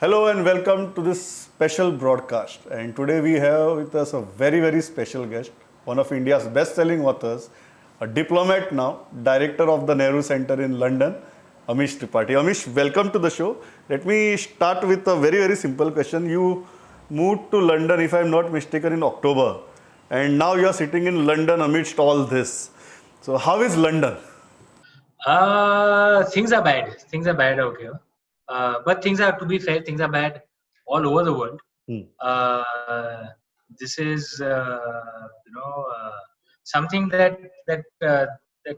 Hello and welcome to this special broadcast. And today we have with us a very special guest, one of India's best-selling authors, a diplomat now, director of the Nehru Center in London, Amish Tripathi. Amish, welcome to the show. Let me start with a very simple question. You moved to London, if I am not mistaken, in October, and now you are sitting in London amidst all this. So how is London? Things are bad. Things are bad out here. But things are, to be fair, things are bad all over the world. This is, something that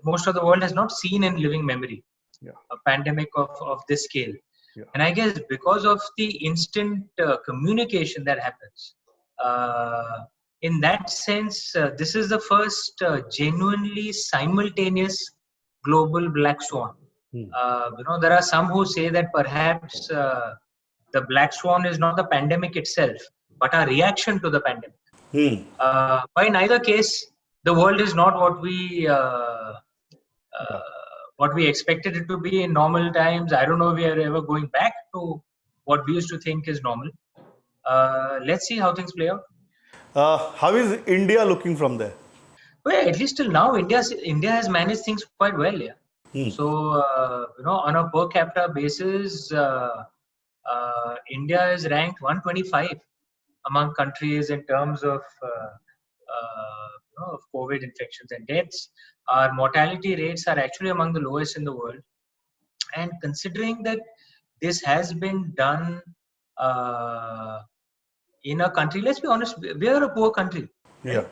most of the world has not seen in living memory. Yeah. A pandemic of this scale. Yeah. And I guess because of the instant communication that happens, in that sense, this is the first genuinely simultaneous global black swan. There are some who say that perhaps the black swan is not the pandemic itself, but a reaction to the pandemic. But in either case, the world is not what we expected it to be in normal times. I don't know if we are ever going back to what we used to think is normal. Let's see how things play out. How is India looking from there? Well, at least till now, India has managed things quite well. Yeah. So on a per capita basis, India is ranked 125 among countries in terms of COVID infections and deaths. Our mortality rates are actually among the lowest in the world. And considering that this has been done in a country, let's be honest, we are a poor country. Yeah.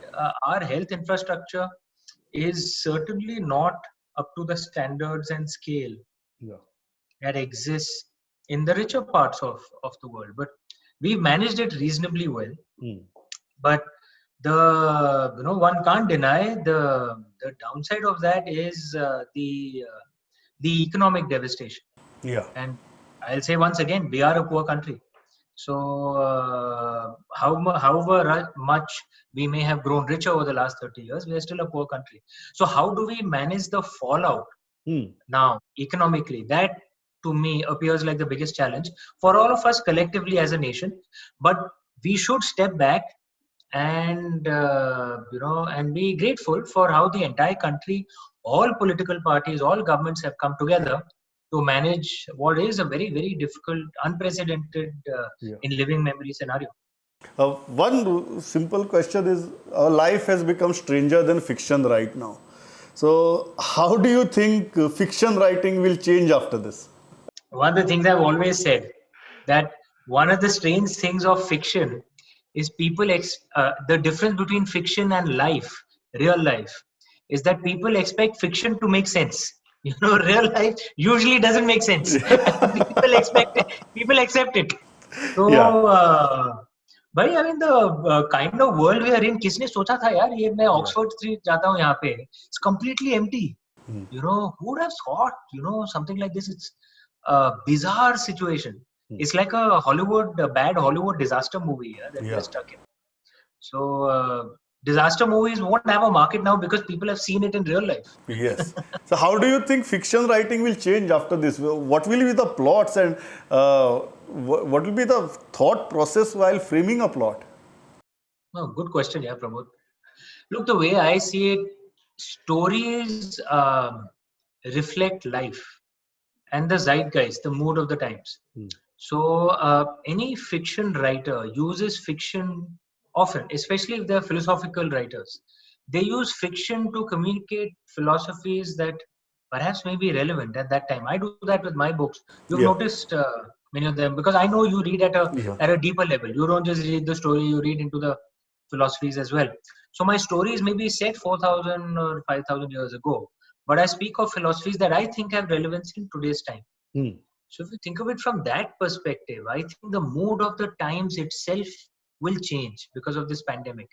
Our health infrastructure is certainly not up to the standards and scale that exists in the richer parts of the world. But we've managed it reasonably well. But one can't deny the downside of that is the economic devastation. Yeah. And I'll say once again, we are a poor country. So however much we may have grown richer over the last 30 years, we are still a poor country. So how do we manage the fallout now economically? That to me appears like the biggest challenge for all of us collectively as a nation. But we should step back and and be grateful for how the entire country, all political parties, all governments have come together to manage what is a very difficult, unprecedented in living memory scenario. One simple question is, our life has become stranger than fiction right now. So how do you think fiction writing will change after this? One of the things I've always said, that one of the strange things of fiction is the difference between fiction and life, real life, is that people expect fiction to make sense. Real life usually doesn't make sense. People accept it. So, भाई I mean the kind of world we are in, किसने सोचा था यार ये मैं Oxford Street जाता हूँ यहाँ पे, it's completely empty. Who would have thought something like this? It's a bizarre situation. It's like a bad Hollywood disaster movie that we are stuck in. So disaster movies won't have a market now because people have seen it in real life. Yes. So how do you think fiction writing will change after this? What will be the plots and what will be the thought process while framing a plot? Oh, good question, yeah, Pramod. Look, the way I see it, stories reflect life and the zeitgeist, the mood of the times. So any fiction writer uses fiction often, especially if they're philosophical writers. They use fiction to communicate philosophies that perhaps may be relevant at that time. I do that with my books. You've noticed many of them, because I know you read at a deeper level. You don't just read the story, you read into the philosophies as well. So my stories may be set 4,000 or 5,000 years ago, but I speak of philosophies that I think have relevance in today's time. So if you think of it from that perspective, I think the mood of the times itself will change because of this pandemic,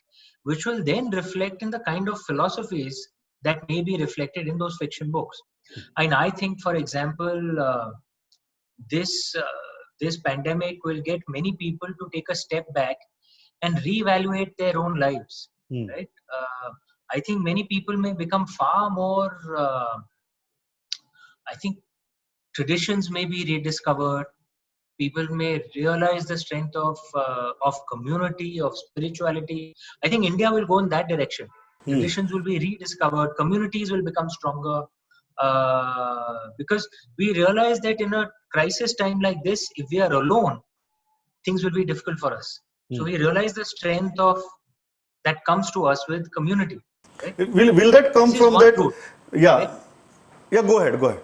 which will then reflect in the kind of philosophies that may be reflected in those fiction books. And I think, for example, this pandemic will get many people to take a step back and reevaluate their own lives. Right? I think many people may become far more. I think traditions may be rediscovered. People may realize the strength of community, of spirituality. I think India will go in that direction. Traditions will be rediscovered. Communities will become stronger. Because we realize that in a crisis time like this, if we are alone, things will be difficult for us. So we realize the strength of that comes to us with community. Right? Will that come This is from one that? route. Right? Yeah. Yeah, go ahead, go ahead.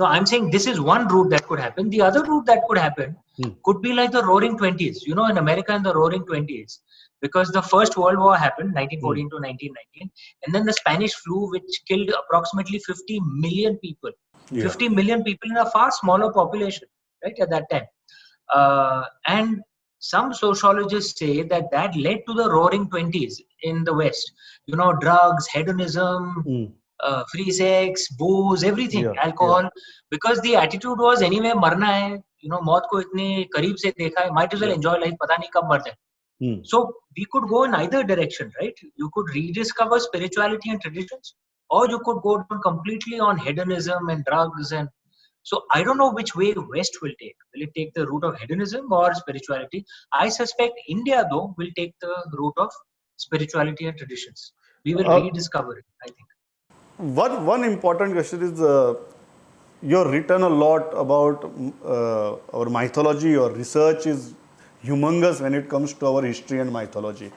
No, I'm saying this is one route that could happen. The other route that could happen could be like the Roaring Twenties. You know, in America in the Roaring Twenties, because the First World War happened, 1914 to 1919, and then the Spanish flu, which killed approximately 50 million people. Yeah. 50 million people in a far smaller population, right, at that time. And some sociologists say that that led to the Roaring Twenties in the West. You know, drugs, hedonism, free sex, booze, everything, alcohol, because the attitude was anyway marna hai, you know, maut ko itne kareeb se dekha hai, might as well enjoy life, pata nahi kab mar jaye. So we could go in either direction, right? You could rediscover spirituality and traditions, or you could go down completely on hedonism and drugs. And so I don't know which way West will take. Will it take the route of hedonism or spirituality? I suspect India, though, will take the route of spirituality and traditions. We will rediscover it, I think. One important question is you've written a lot about our mythology. Your research is humongous when it comes to our history and mythology,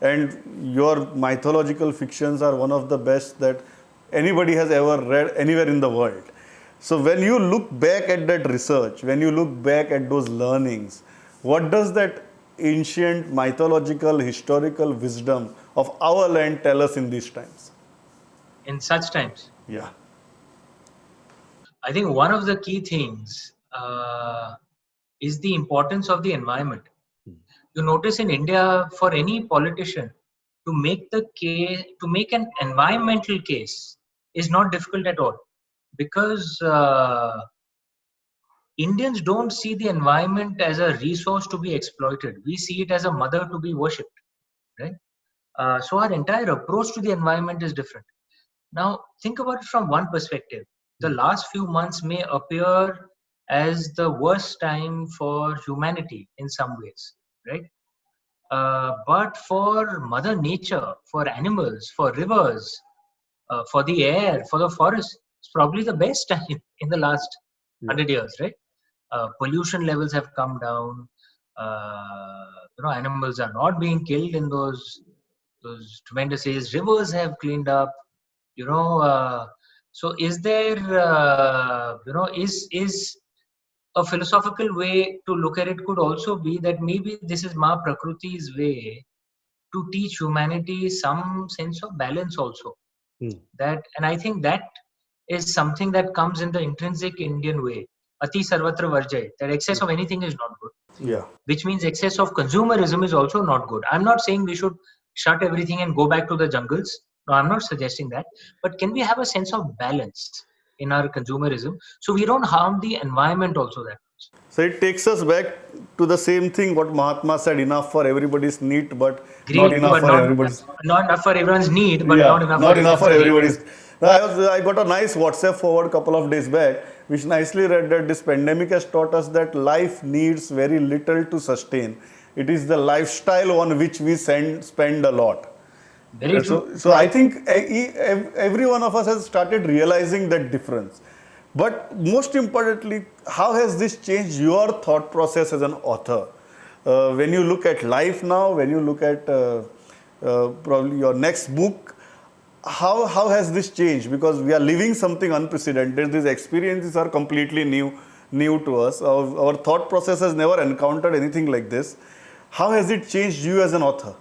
and your mythological fictions are one of the best that anybody has ever read anywhere in the world. So when you look back at that research, when you look back at those learnings, what does that ancient mythological historical wisdom of our land tell us in these times? In such times, Yeah. I think one of the key things is the importance of the environment. You notice in India, for any politician to make the case, to make an environmental case, is not difficult at all, because Indians don't see the environment as a resource to be exploited. We see it as a mother to be worshipped, right? So our entire approach to the environment is different. Now, think about it from one perspective. The last few months may appear as the worst time for humanity in some ways, right? But for Mother Nature, for animals, for rivers, for the air, for the forest, it's probably the best time in the last 100 years, right? Pollution levels have come down. Animals are not being killed in those tremendous areas. Rivers have cleaned up. So is there is a philosophical way to look at it could also be that maybe this is Ma Prakriti's way to teach humanity some sense of balance also. And I think that is something that comes in the intrinsic Indian way. Ati sarvatra varjay, that excess of anything is not good. Yeah. Which means excess of consumerism is also not good. I'm not saying we should shut everything and go back to the jungles. No, I'm not suggesting that. But can we have a sense of balance in our consumerism so we don't harm the environment also that much? So it takes us back to the same thing what Mahatma said, enough for everybody's need, but Greed, not enough for everybody's. Not enough for everyone's need, but Yeah, not enough for everybody's. I got a nice WhatsApp forward a couple of days back, which nicely read that this pandemic has taught us that life needs very little to sustain. It is the lifestyle on which we spend a lot. Very true. So I think every one of us has started realizing that difference. But most importantly, how has this changed your thought process as an author? When you look at life now, when you look at probably your next book, how has this changed? Because we are living something unprecedented. These experiences are completely new to us. Our thought process has never encountered anything like this. How has it changed you as an author?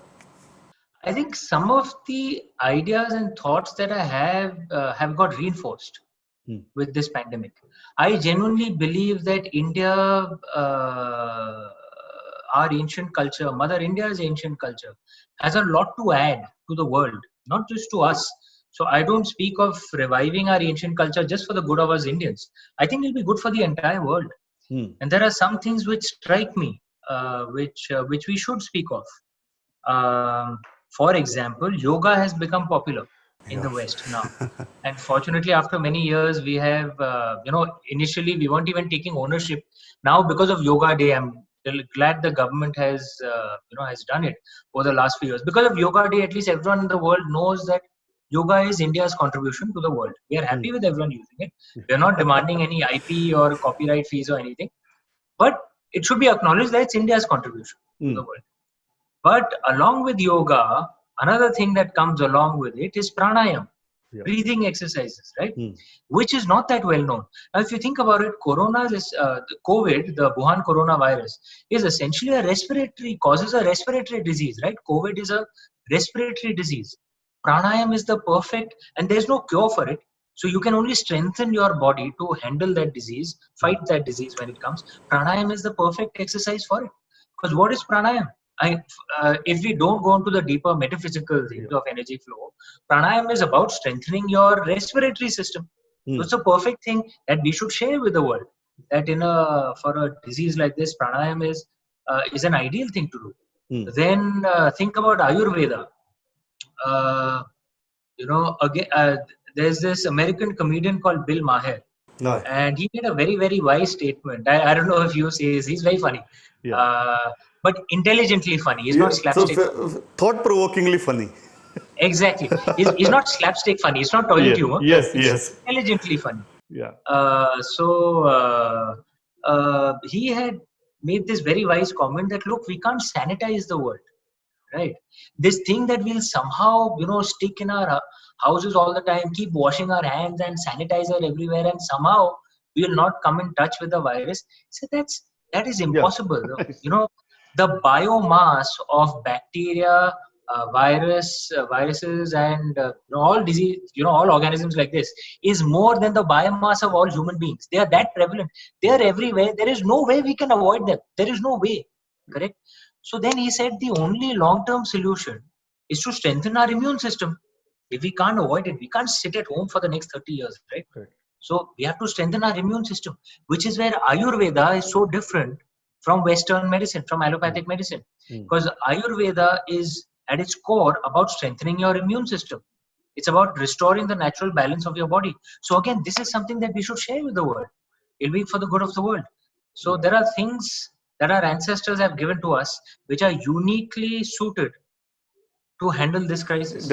I think some of the ideas and thoughts that I have got reinforced with this pandemic. I genuinely believe that India, our ancient culture, Mother India's ancient culture, has a lot to add to the world, not just to us. So I don't speak of reviving our ancient culture just for the good of us Indians. I think it'll be good for the entire world. And there are some things which strike me, which we should speak of. For example, yoga has become popular. in the West now. And fortunately, after many years, we have, initially we weren't even taking ownership. Now, because of Yoga Day, I'm glad the government has done it over the last few years. Because of Yoga Day, at least everyone in the world knows that yoga is India's contribution to the world. We are happy with everyone using it. We are not demanding any IP or copyright fees or anything. But it should be acknowledged that it's India's contribution to the world. But along with yoga, another thing that comes along with it is pranayam, breathing exercises, right? Which is not that well known. Now, if you think about it, COVID, the Wuhan coronavirus, is essentially causes a respiratory disease, right? COVID is a respiratory disease. Pranayam is the perfect, and there's no cure for it. So you can only strengthen your body to handle that disease, fight that disease when it comes. Pranayam is the perfect exercise for it. Because what is pranayam? If we don't go into the deeper metaphysical things of energy flow, pranayam is about strengthening your respiratory system. So it's a perfect thing that we should share with the world. That for a disease like this, pranayam is an ideal thing to do. Then think about Ayurveda. There's this American comedian called Bill Maher. No. And he made a very, very wise statement. I don't know if you say he's very funny. But intelligently funny. He's not slapstick. So thought-provokingly funny. Exactly. He's not slapstick funny. It's not toilet humor. Yes. Intelligently funny. Yeah. He had made this very wise comment that, look, we can't sanitize the world. Right? This thing that we'll somehow, stick in our houses all the time, keep washing our hands and sanitizer everywhere, and somehow we will not come in touch with the virus. So that is impossible. The biomass of bacteria, viruses, and all disease, all organisms like this is more than the biomass of all human beings. They are that prevalent. They are everywhere. There is no way we can avoid them. There is no way. Correct? So then he said the only long-term solution is to strengthen our immune system. If we can't avoid it, we can't sit at home for the next 30 years, right? So we have to strengthen our immune system, which is where Ayurveda is so different from Western medicine, from allopathic medicine. Because Ayurveda is at its core about strengthening your immune system. It's about restoring the natural balance of your body. So again, this is something that we should share with the world. It'll be for the good of the world. So there are things that our ancestors have given to us, which are uniquely suited to handle this crisis.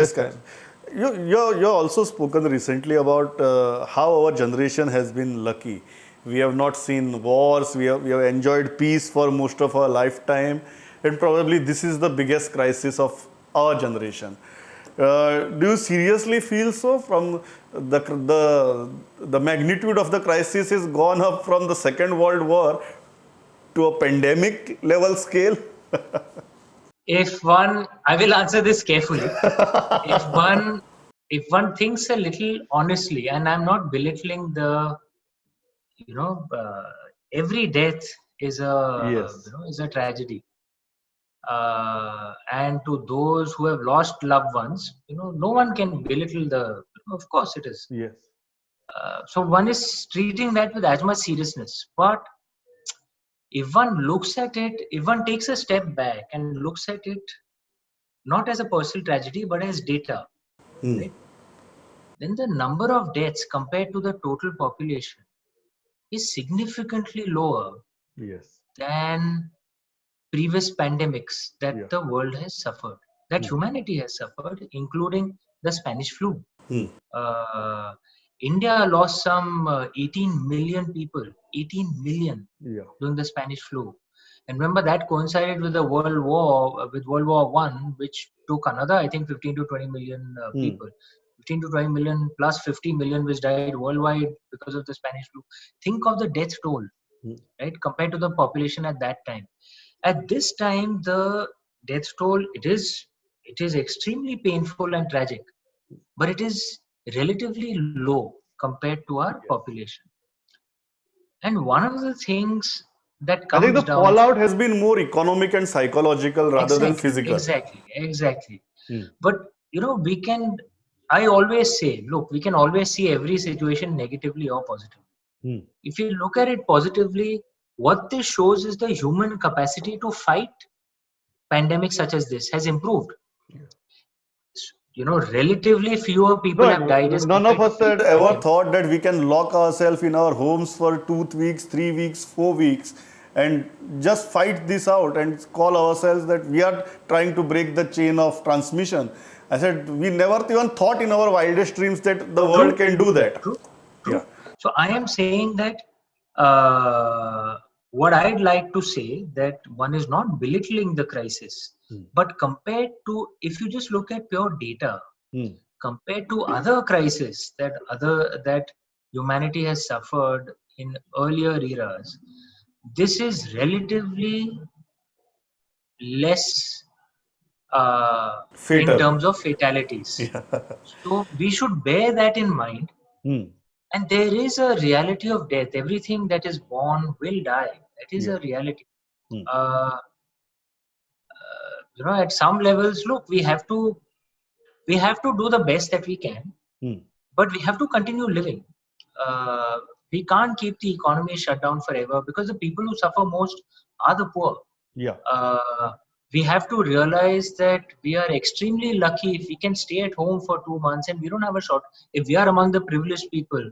You also spoken recently about how our generation has been lucky. We have not seen wars. We have enjoyed peace for most of our lifetime, and probably this is the biggest crisis of our generation. Do you seriously feel so? From the magnitude of the crisis is gone up from the Second World War to a pandemic level scale? I will answer this carefully. if one thinks a little honestly, and I'm not belittling every death is a tragedy. And to those who have lost loved ones, no one can belittle of course it is. Yes. So one is treating that with as much seriousness. But if one looks at it, if one takes a step back and looks at it not as a personal tragedy but as data, right? Then the number of deaths compared to the total population is significantly lower than previous pandemics that the world has suffered, that humanity has suffered, including the Spanish flu. India lost some 18 million people, 18 million during the Spanish flu. And remember, that coincided with the World War I, which took another, I think, 15 to 20 million people. 15 to 20 million plus 50 million which died worldwide because of the Spanish flu. Think of the death toll, right, compared to the population at that time. At this time, the death toll, it is extremely painful and tragic, but it is relatively low compared to our population. And one of the things that comes down... I think the fallout has been more economic and psychological rather than physical. Exactly. But, I always say, look, we can always see every situation negatively or positively. If you look at it positively, what this shows is the human capacity to fight pandemics such as this has improved. relatively fewer people have died as None of compared us to had previous ever pandemic. thought that we can lock ourselves in our homes for 2 weeks, 3 weeks, 4 weeks, and just fight this out and call ourselves that we are trying to break the chain of transmission. I said, we never even thought in our wildest dreams that the world True, can do that. true, Yeah. true. So I am saying that what I'd like to say that one is not belittling the crisis, but compared to, if you just look at pure data, Hmm. compared to other crises that humanity has suffered in earlier eras, this is relatively less in Fatal. terms of fatalities. Yeah. So we should bear that in mind. Hmm. And there is a reality of death. Everything that is born will die. That is Yeah. a reality. Hmm. Uh, at some levels, look, we have to do the best that we can, Hmm. but we have to continue living. Uh, we can't keep the economy shut down forever because the people who suffer most are the poor. Yeah. Uh, we have to realize that we are extremely lucky if we can stay at home for 2 months and we don't have a short. If we are among the privileged people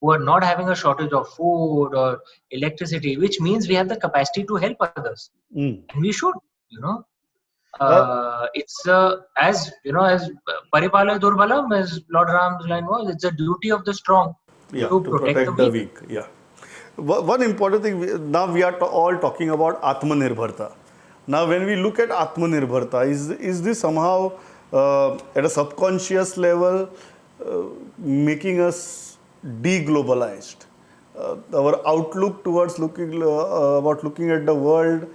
who are not having a shortage of food or electricity, which means we have the capacity to help others, Hmm. and we should. You know, Uh, it's as Paripala Durbalam, as Lord Ram's line was. It's a duty of the strong yeah, to to protect the protect the weak. weak. Yeah. One important thing, now we are all talking about Atmanirbharta. Now, when we look at Atmanirbharta, is this somehow at a subconscious level making us deglobalized? Our outlook towards looking at the world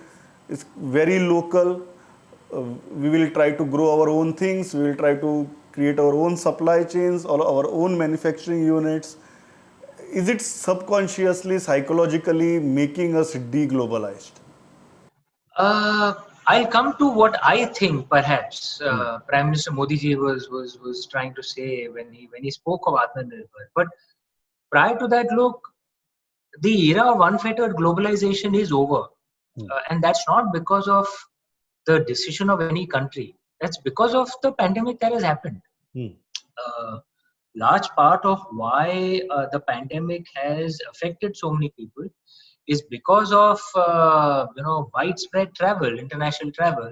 is very local. We will try to grow our own things. We will try to create our own supply chains or our own manufacturing units. Is it subconsciously, psychologically making us deglobalized? Uh, I'll come to what I think perhaps Prime Minister Modi ji was trying to say when he spoke of Atmanirbhar. But prior to that, look, the era of unfettered globalization is over, and that's not because of the decision of any country. That's because of the pandemic that has happened. Hmm. Uh, Large part of why the pandemic has affected so many people is because of widespread travel, international travel,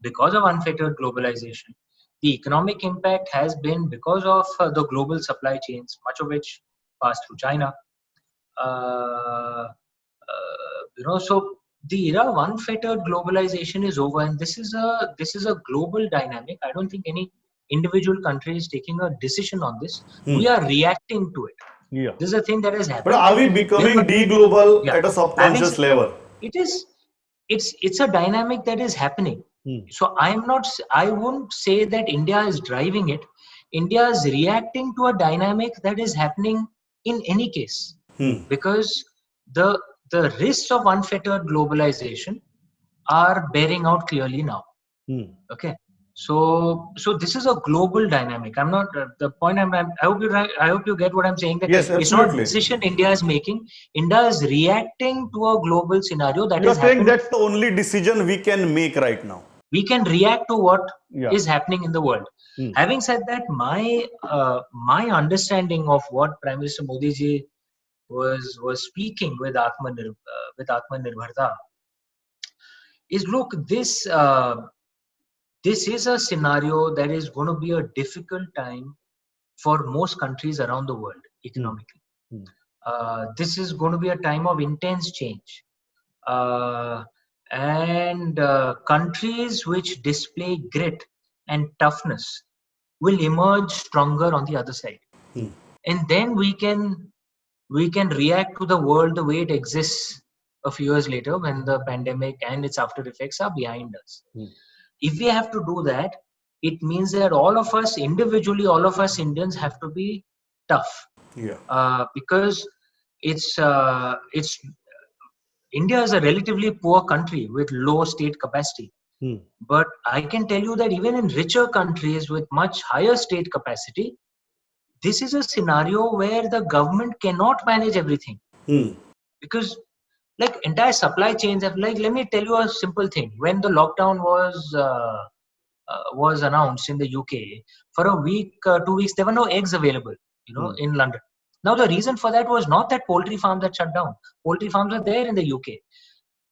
because of unfettered globalization. The economic impact has been because of the global supply chains, much of which passed through China. So the era of unfettered globalization is over, and this is a global dynamic. I don't think any individual country is taking a decision on this. We are reacting to it. Yeah. This is a thing that has But happened, are and we when becoming de-global yeah, at a having subconscious said, level? it is it's a dynamic that is happening. So I won't say that India is driving it. India is reacting to a dynamic that is happening in any case, because the the risks of unfettered globalization are bearing out clearly now. Okay. So this is a global dynamic. I'm not the point. I hope I hope you get what I'm saying. That Yes, it's not a absolutely. decision India is making. India is reacting to a global scenario that You are has saying happened. that's the only decision we can make right now. We can react to what Yeah. is happening in the world. Having said that, my understanding of what Prime Minister Modi ji was speaking with Atmanirbharta is, look, this is a scenario that is going to be a difficult time for most countries around the world economically. This is going to be a time of intense change. And countries which display grit and toughness will emerge stronger on the other side. And then we can react to the world the way it exists a few years later when the pandemic and its after effects are behind us. If we have to do that, it means that all of us individually, all of us Indians have to be tough, Yeah. because it's India is a relatively poor country with low state capacity. But I can tell you that even in richer countries with much higher state capacity, this is a scenario where the government cannot manage everything, because like entire supply chains have, like, let me tell you a simple thing. When the lockdown was was announced in the UK, for a week, 2 weeks, there were no eggs available, in London. Now, the reason for that was not that poultry farms had shut down. Poultry farms are there in the UK.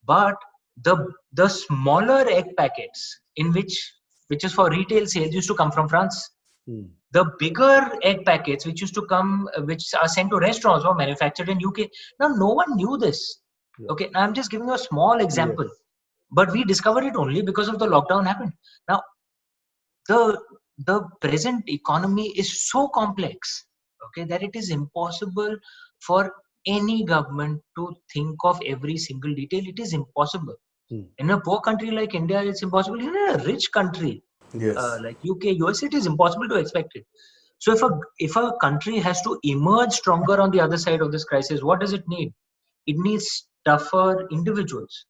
But the smaller egg packets, which is for retail sales, used to come from France. The bigger egg packets, which used to come, which are sent to restaurants, were manufactured in UK. Now, no one knew this. Okay, now I'm just giving you a small example. But we discovered it only because of the lockdown happened. Now, the present economy is so complex, okay, that it is impossible for any government to think of every single detail. It is impossible. In a poor country like India, it's impossible. In a rich country like UK, US, it is impossible to expect it. So if a country has to emerge stronger on the other side of this crisis, what does it need? It needs tougher individuals.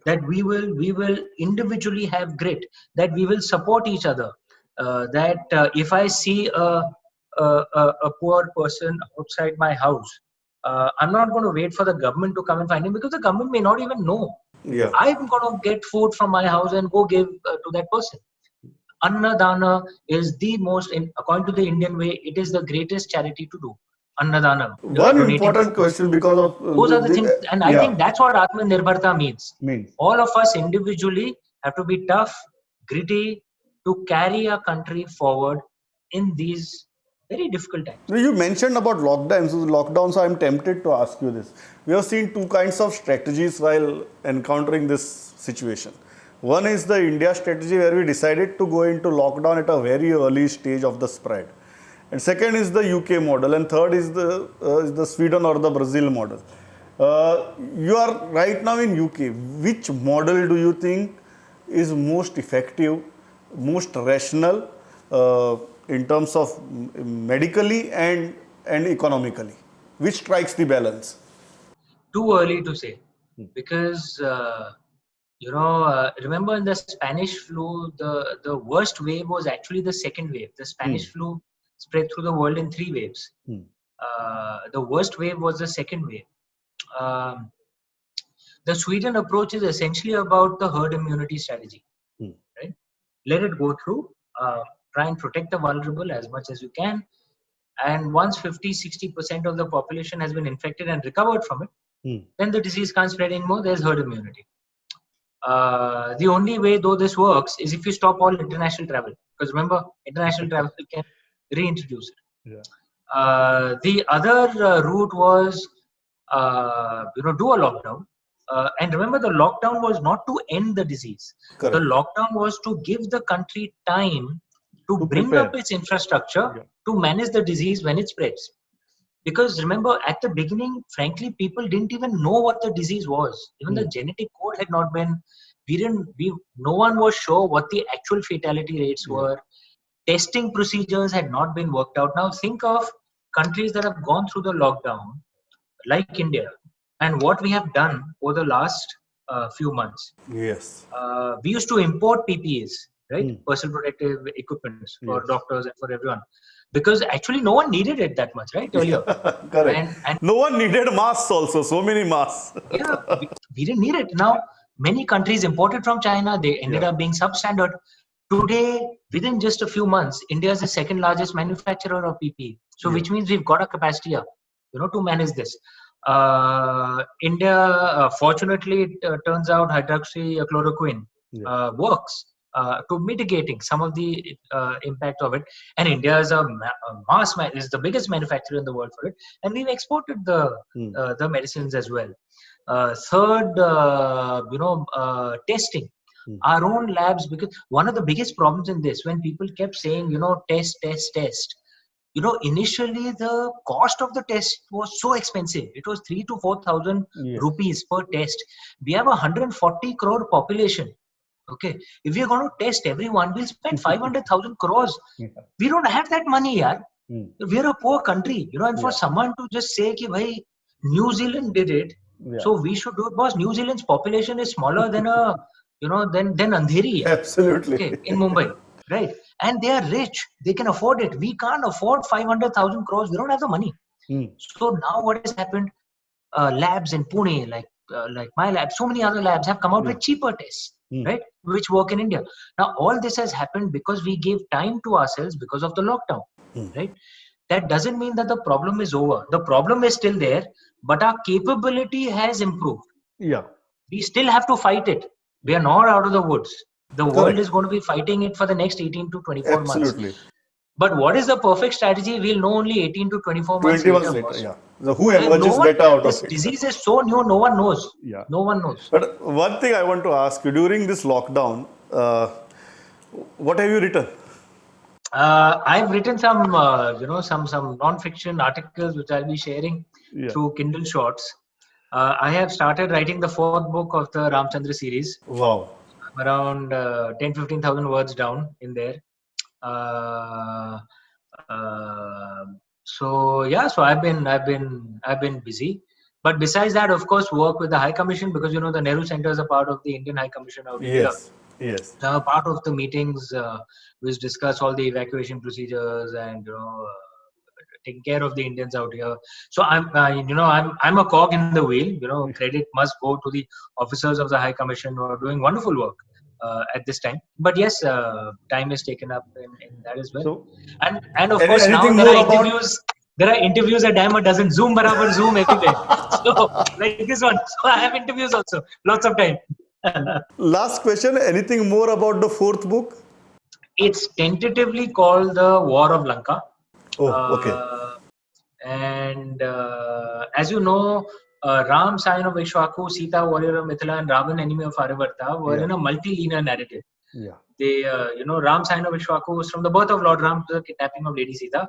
That we will individually have grit. That we will support each other. If I see a poor person outside my house, I'm not going to wait for the government to come and find him, because the government may not even know. I'm going to get food from my house and go give to that person. Annadana is the most, according to the Indian way, it is the greatest charity to do. Annadana. One important question, because of those are the things, and I think that's what Atmanirbharta means. All of us individually have to be tough, gritty, to carry a country forward in these very difficult times. You mentioned about lockdowns, so I'm tempted to ask you this. We have seen two kinds of strategies while encountering this situation. One is the India strategy, where we decided to go into lockdown at a very early stage of the spread. And second is the UK model, and third is the Sweden or the Brazil model. You are right now in UK. Which model do you think is most effective, most rational in terms of medically and economically? Which strikes the balance? Too early to say, because remember in the Spanish flu, the worst wave was actually the second wave. The Spanish flu spread through the world in 3 waves. The worst wave was the second wave. The Sweden approach is essentially about the herd immunity strategy. Right? Let it go through. Try and protect the vulnerable as much as you can. And once 50-60% of the population has been infected and recovered from it, then the disease can't spread anymore. There's herd immunity. The only way, though, this works is if you stop all international travel. Because remember, international travel can reintroduce it. The other route was, do a lockdown. And remember, the lockdown was not to end the disease. Correct. The lockdown was to give the country time to bring up its infrastructure to manage the disease when it spreads. Because remember, at the beginning, frankly, people didn't even know what the disease was. Even the genetic code had not been, no one was sure what the actual fatality rates were. Testing procedures had not been worked out. Now think of countries that have gone through the lockdown, like India, and what we have done over the last few months. We used to import PPEs, right? Personal protective equipment for doctors and for everyone. Because actually no one needed it that much, right? Earlier. Correct. And no one needed masks also, so many masks. We didn't need it. Now, many countries imported from China, they ended up being substandard. Today, within just a few months, India is the second largest manufacturer of PPE. So which means we've got a capacity up, to manage this. India, fortunately, it turns out hydroxychloroquine works. To mitigating some of the impact of it, and India is is the biggest manufacturer in the world for it, and we've exported the medicines as well. Third, testing. Our own labs, because one of the biggest problems in this, when people kept saying, test, initially the cost of the test was so expensive. It was 3,000 to 4,000 rupees per test. We have 140 crore population. Okay, if we are going to test everyone, we'll spend 500,000 crores. We don't have that money, yaar. We're a poor country, and for someone to just say ki bhai, New Zealand did it, so we should do it. Because New Zealand's population is smaller than than Andheri. Absolutely. Okay, in Mumbai, right? And they are rich. They can afford it. We can't afford 500,000 crores. We don't have the money. So now what has happened? Labs in Pune, like my lab, so many other labs have come out with cheaper tests. right? Which work in India. Now, all this has happened because we gave time to ourselves because of the lockdown, right? That doesn't mean that the problem is over. The problem is still there, but our capability has improved. Yeah. We still have to fight it. We are not out of the woods. The world Correct. is going to be fighting it for the next 18 to 24 months. Absolutely. But what is the perfect strategy? We'll know only 18 to 24 months 20 later. months later, boss. yeah. So who And emerges no one, better out this of it? disease is so new, no one knows. Yeah. No one knows. But one thing I want to ask you, during this lockdown, what have you written? I've written some, some non-fiction articles which I'll be sharing through Kindle Shorts. I have started writing the 4th book of the Ramchandra series. Wow. I'm around 10-15,000 words down in there. So I've been busy. But besides that, of course, work with the High Commission, because the Nehru Center is a part of the Indian High Commission out here. Yes. So I'm a part of the meetings which discuss all the evacuation procedures and taking care of the Indians out here. So I'm a cog in the wheel. Credit must go to the officers of the High Commission who are doing wonderful work at this time. But yes, time is taken up in that as well. So, and of course now anything there more are about- interviews. There are interviews a dime a dozen. Zoom barabar Zoom everywhere. So like this one. So I have interviews also. Lots of time. Last question, anything more about the 4th book? It's tentatively called the War of Lanka. Oh, okay. And as you know, Ram, Scion of Ikshvaku, Sita, warrior of Mithila, and Raavan, enemy of Aryavarta, were in a multi-linear narrative. Yeah. They, Ram, Scion of Ikshvaku was from the birth of Lord Ram to the kidnapping of Lady Sita.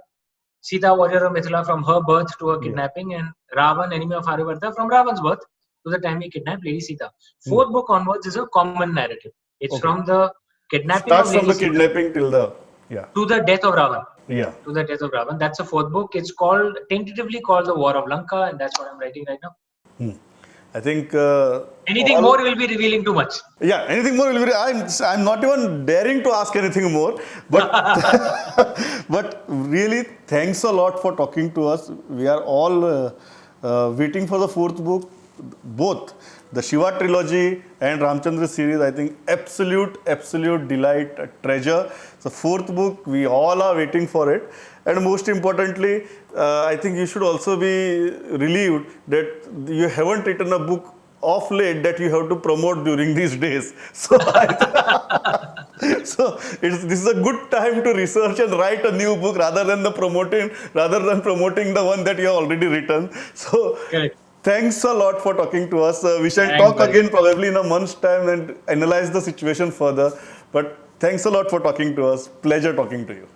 Sita, warrior of Mithila, from her birth to her kidnapping, and Raavan, enemy of Aryavarta, from Raavan's birth to the time he kidnapped Lady Sita. 4th book onwards is a common narrative. It's from the kidnapping Starts of Lady from the Sita kidnapping till the to the death of Raavan. Yeah. To the death of Raavan. That's the 4th book. It's tentatively called the War of Lanka, and that's what I'm writing right now. I think anything more will be revealing too much. Yeah, anything more will be. I'm not even daring to ask anything more. But but really, thanks a lot for talking to us. We are all waiting for the 4th book, both the Shiva trilogy and Ramchandra series. I think absolute delight, a treasure. So 4th book, we all are waiting for it. And most importantly, I think you should also be relieved that you haven't written a book of late that you have to promote during these days. So, this is a good time to research and write a new book rather than promoting the one that you have already written. So, thanks a lot for talking to us. We shall talk again probably in a month's time and analyze the situation further. But thanks a lot for talking to us. Pleasure talking to you.